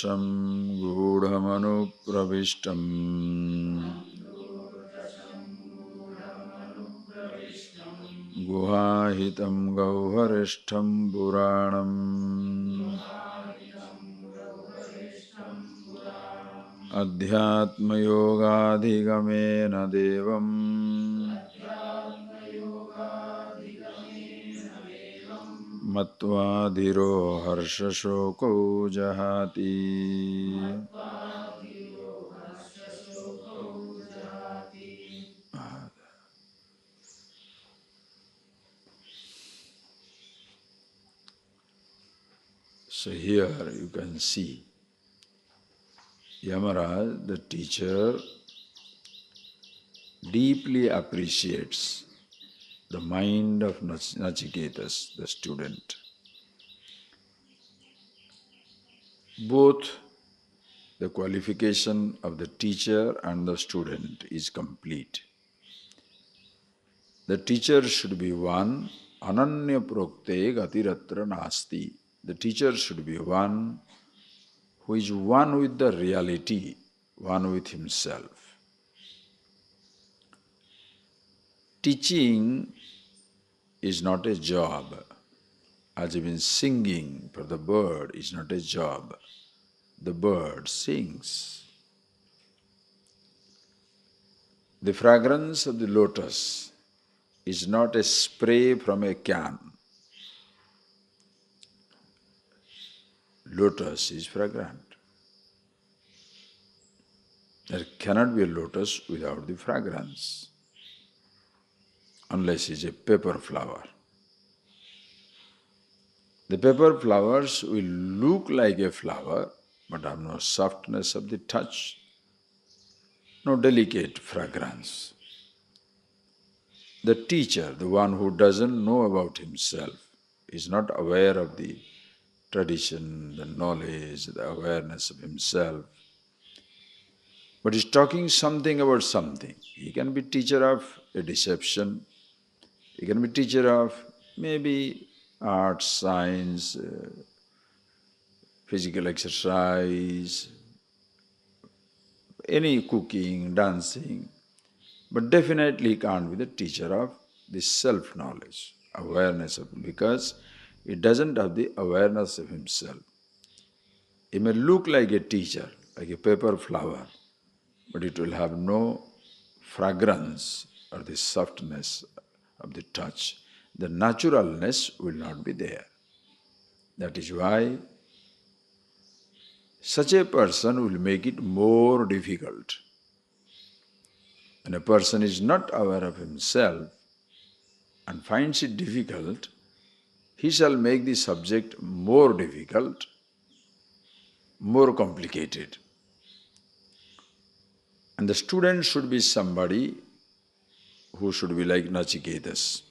दूरदर्शं गूढमनुप्रविष्टम् गुहाहितं गौहरिष्ठं पुराणम् अध्यात्मयोगाधिगमेन देवम् मत्वा धीरो हर्षशोको जहाति. So here you can see Yamaraj, the teacher, deeply appreciates the mind of Nachiketas, the student. Both the qualification of the teacher and the student is complete. The teacher should be one, ananya prokte gatiratra nasti. The teacher should be one who is one with the reality, one with himself. Teaching is not a job. As even singing for the bird is not a job. The bird sings. The fragrance of the lotus is not a spray from a can. Lotus is fragrant. There cannot be a lotus without the fragrance, unless it's a paper flower. The paper flowers will look like a flower, but have no softness of the touch, no delicate fragrance. The teacher, the one who doesn't know about himself, is not aware of the tradition, the knowledge, the awareness of himself, but is talking something about something. He can be teacher of a deception, he can be teacher of maybe art, science, physical exercise, any cooking, dancing, but definitely he can't be the teacher of this self-knowledge, awareness of, because he doesn't have the awareness of himself. He may look like a teacher, like a paper flower, but it will have no fragrance or the softness of the touch. The naturalness will not be there. That is why such a person will make it more difficult. When a person is not aware of himself and finds it difficult, he shall make the subject more difficult, more complicated. And the student should be somebody who should be like Nachiketas.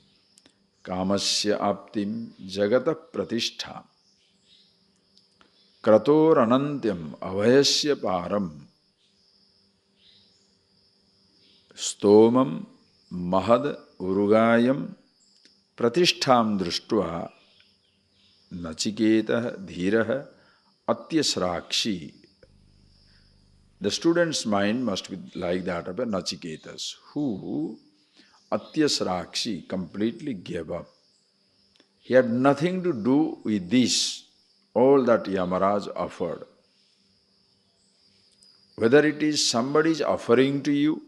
Kamasya aptim jagata pratistham krator anantyam avayasya param stomam mahad urugayam pratistham drushtva nachiketah dhirah atyasrakshi. The student's mind must be like that of a Nachiketas, who atyasrakshi completely gave up. He had nothing to do with this, all that Yamaraj offered. Whether it is somebody is offering to you,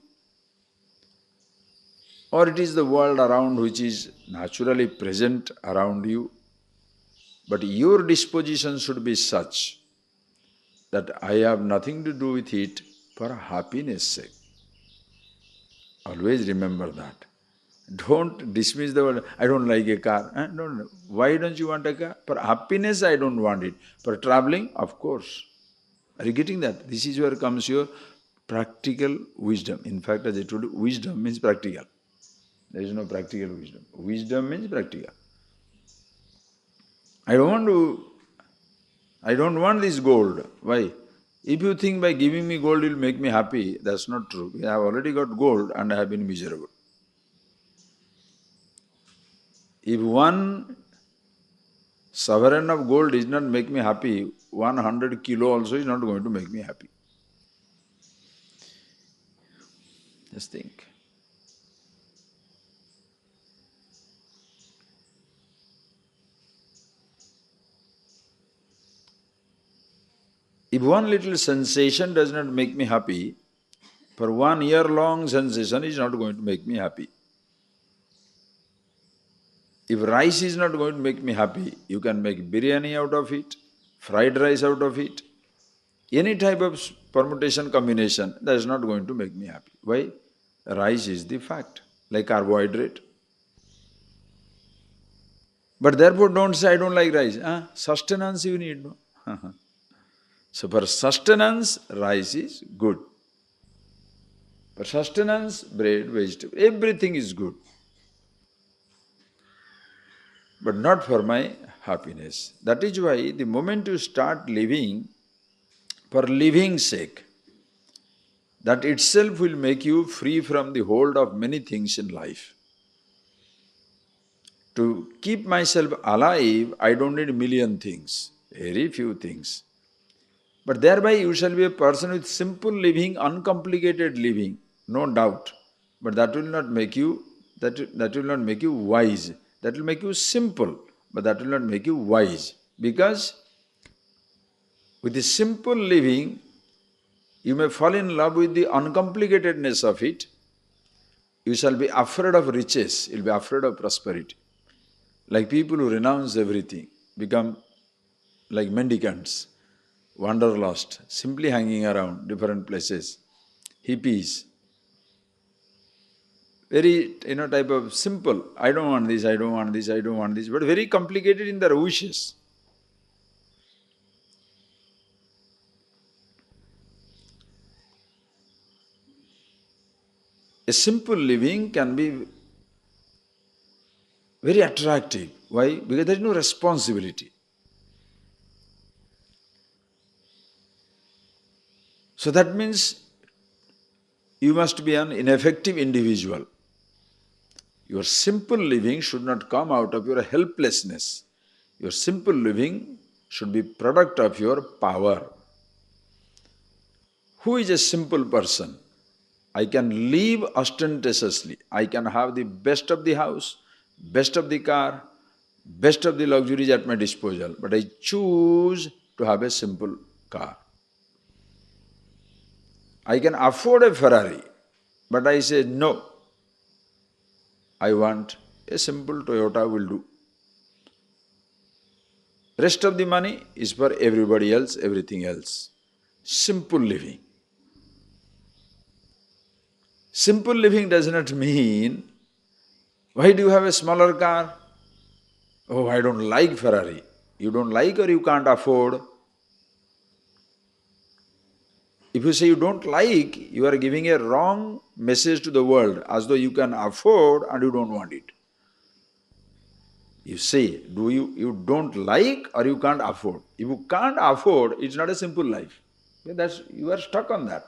or it is the world around which is naturally present around you, but your disposition should be such that I have nothing to do with it for happiness' sake. Always remember that. Don't dismiss the word, I don't like a car. No. Why don't you want a car? For happiness, I don't want it. For traveling, of course. Are you getting that? This is where comes your practical wisdom. In fact, as I told you, wisdom means practical. There is no practical wisdom. Wisdom means practical. I don't want this gold. Why? If you think by giving me gold will make me happy, that's not true. I have already got gold and I have been miserable. If one Sovereign of gold does not make me happy. 100 kilo also is not going to make me happy. Just think. If one little sensation does not make me happy, for 1 year long sensation is not going to make me happy. If rice is not going to make me happy, you can make biryani out of it, fried rice out of it, any type of permutation combination, that is not going to make me happy. Why? Rice is the fact, like carbohydrate. But therefore don't say, I don't like rice. Sustenance you need, no? So for sustenance, rice is good. For sustenance, bread, vegetable, everything is good. But not for my happiness. That is why the moment you start living for living's sake, that itself will make you free from the hold of many things in life. To keep myself alive, I don't need a million things, very few things. But thereby you shall be a person with simple living, uncomplicated living, no doubt. But that will not make you, that will not make you wise. That will make you simple, but that will not make you wise. Because with the simple living, you may fall in love with the uncomplicatedness of it. You shall be afraid of riches, you'll be afraid of prosperity. Like people who renounce everything, become like mendicants, wanderlust, simply hanging around different places, hippies. Very, type of simple, I don't want this, I don't want this, I don't want this, but very complicated in their wishes. A simple living can be very attractive. Why? Because there is no responsibility. So that means you must be an ineffective individual. Your simple living should not come out of your helplessness. Your simple living should be product of your power. Who is a simple person? I can live ostentatiously. I can have the best of the house, best of the car, best of the luxuries at my disposal, but I choose to have a simple car. I can afford a Ferrari, but I say no. I want a simple Toyota will do. Rest of the money is for everybody else, everything else. Simple living. Simple living does not mean, why do you have a smaller car? Oh, I don't like Ferrari. You don't like or you can't afford. If you say you don't like, you are giving a wrong message to the world, as though you can afford and you don't want it. You say, you don't like or you can't afford. If you can't afford, it's not a simple life. You are stuck on that.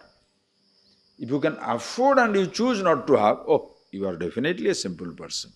If you can afford and you choose not to have, oh, you are definitely a simple person.